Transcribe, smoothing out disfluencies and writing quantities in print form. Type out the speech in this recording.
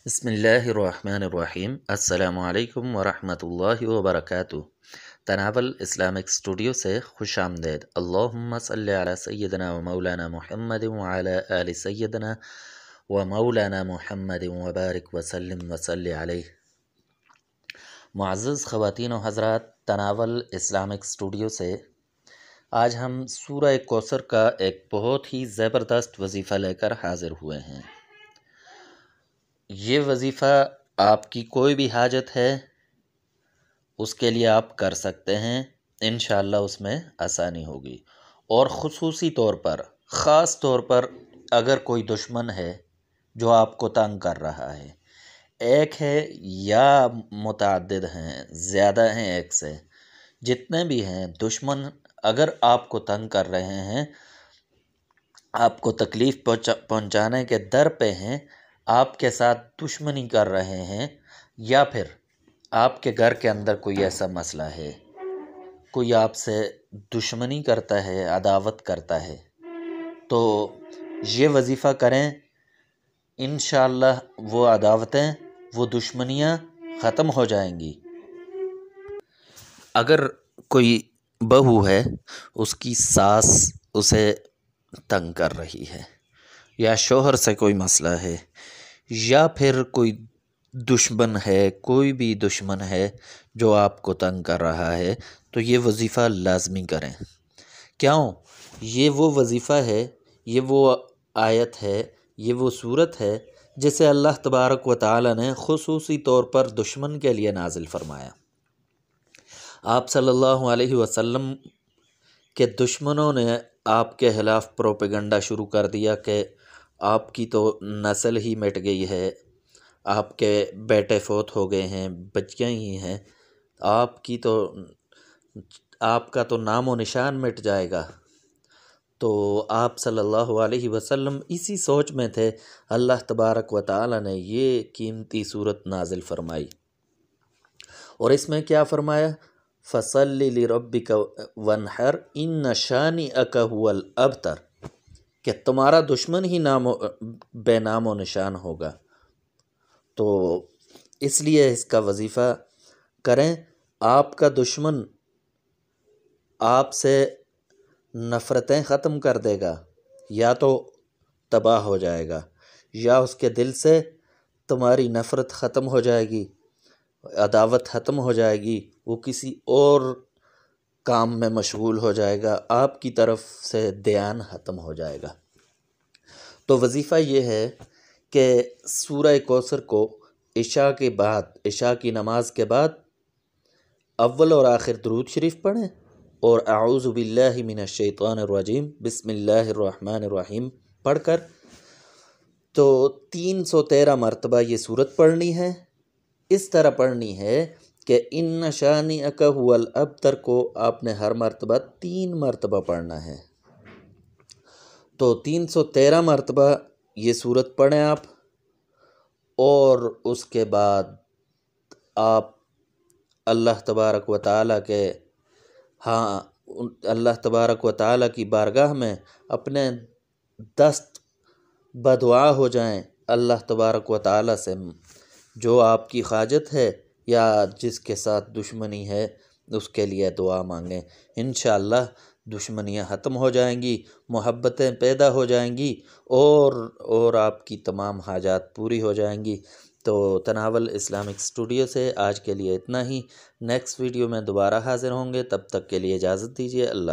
بسم اللہ الرحمن الرحیم۔ السلام علیکم ورحمۃ اللہ وبرکاتہ۔ تناول اسلامک اسٹوڈیو سے خوش آمدید۔ اللہم صلی علی سیدنا و مولانا محمد وعلی آل سیدنا و مولانا محمد وبارک وسلم وصلی علیہ۔ معزز خواتین و حضرات، تناول اسلامک اسٹوڈیو سے آج ہم سورہ کوثر کا ایک بہت ہی زبردست وظیفہ لے کر حاضر ہوئے ہیں۔ یہ وظیفہ آپ کی کوئی بھی حاجت ہے اس کے لیے آپ کر سکتے ہیں، انشاءاللہ اس میں آسانی ہوگی۔ اور خصوصی طور پر، خاص طور پر اگر کوئی دشمن ہے جو آپ کو تنگ کر رہا ہے، ایک ہے یا متعدد ہیں، زیادہ ہیں ایک سے، جتنے بھی ہیں دشمن اگر آپ کو تنگ کر رہے ہیں، آپ کو تکلیف پہنچانے کے در پہ ہیں، آپ کے ساتھ دشمنی کر رہے ہیں، یا پھر آپ کے گھر کے اندر کوئی ایسا مسئلہ ہے، کوئی آپ سے دشمنی کرتا ہے، عداوت کرتا ہے، تو یہ وظیفہ کریں، انشاءاللہ وہ عداوتیں، وہ دشمنیاں ختم ہو جائیں گی۔ اگر کوئی بہو ہے، اس کی ساس اسے تنگ کر رہی ہے، یا شوہر سے کوئی مسئلہ ہے، یا پھر کوئی دشمن ہے، کوئی بھی دشمن ہے جو آپ کو تنگ کر رہا ہے، تو یہ وظیفہ لازمی کریں۔ کیوں؟ یہ وہ وظیفہ ہے، یہ وہ آیت ہے، یہ وہ صورت ہے جسے اللہ تبارک و تعالی نے خصوصی طور پر دشمن کے لیے نازل فرمایا۔ آپ صلی اللہ علیہ وسلم کے دشمنوں نے آپ کے خلاف پروپیگنڈا شروع کر دیا کہ آپ کی تو نسل ہی مٹ گئی ہے، آپ کے بیٹے فوت ہو گئے ہیں، بچیاں ہی ہیں، آپ کا تو نام و نشان مٹ جائے گا۔ تو آپ صلی اللہ علیہ وسلم اسی سوچ میں تھے، اللہ تبارک و تعالی نے یہ قیمتی صورت نازل فرمائی، اور اس میں کیا فرمایا؟ فَصَلِّ لِرَبِّكَ وَانْحَرْ إِنَّ شَانِئَكَ هُوَ الْأَبْتَرُ، کہ تمہارا دشمن ہی بے نام و نشان ہوگا۔ تو اس لیے اس کا وظیفہ کریں۔ آپ کا دشمن آپ سے نفرتیں ختم کر دے گا، یا تو تباہ ہو جائے گا، یا اس کے دل سے تمہاری نفرت ختم ہو جائے گی، عداوت ختم ہو جائے گی، وہ کسی اور کام میں مشغول ہو جائے گا، آپ کی طرف سے دھیان ختم ہو جائے گا۔ تو وظیفہ یہ ہے کہ سورہ کوثر کو عشاء کے بعد، عشاء کی نماز کے بعد اول اور آخر درود شریف پڑھیں، اور اعوذ باللہ من الشیطان الرجیم بسم اللہ الرحمن الرحیم پڑھ کر تو 313 مرتبہ یہ سورت پڑھنی ہے۔ اس طرح پڑھنی ہے کہ ان شانئک هو الابتر کو آپ نے ہر مرتبہ 3 مرتبہ پڑھنا ہے۔ تو 313 مرتبہ یہ سورت پڑھیں آپ، اور اس کے بعد آپ اللہ تبارک و تعالیٰ کے اللہ تبارک و تعالیٰ کی بارگاہ میں اپنے دست بدعا ہو جائیں، اللہ تبارک و تعالیٰ سے جو آپ کی حاجت ہے یا جس کے ساتھ دشمنی ہے اس کے لیے دعا مانگیں، انشاءاللہ دشمنیاں ختم ہو جائیں گی، محبتیں پیدا ہو جائیں گی، اور آپ کی تمام حاجات پوری ہو جائیں گی۔ تو تناول اسلامک اسٹوڈیو سے آج کے لیے اتنا ہی۔ نیکسٹ ویڈیو میں دوبارہ حاضر ہوں گے، تب تک کے لیے اجازت دیجیے۔ اللہ